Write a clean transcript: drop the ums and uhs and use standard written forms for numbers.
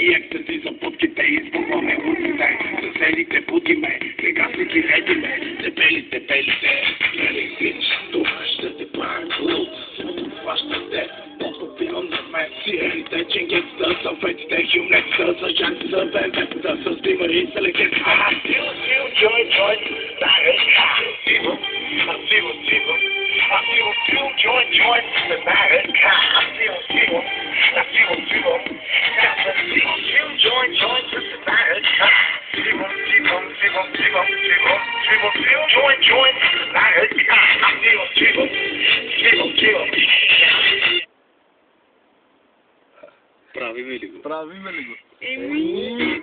и екстази за путките, изпълваме улиците, съседите буди ме, сега си ги реди ме, дебелите, гледай си, това ще те прави луд, хващате, попивам на мен, сиерите, чингетата, салфетите, хюмнетата, съжанцата, бебетата, с димари и селекета. Joint, that is cock. I feel joint, that is cock. I feel joint, that is cock. Правиме ли го? Еми...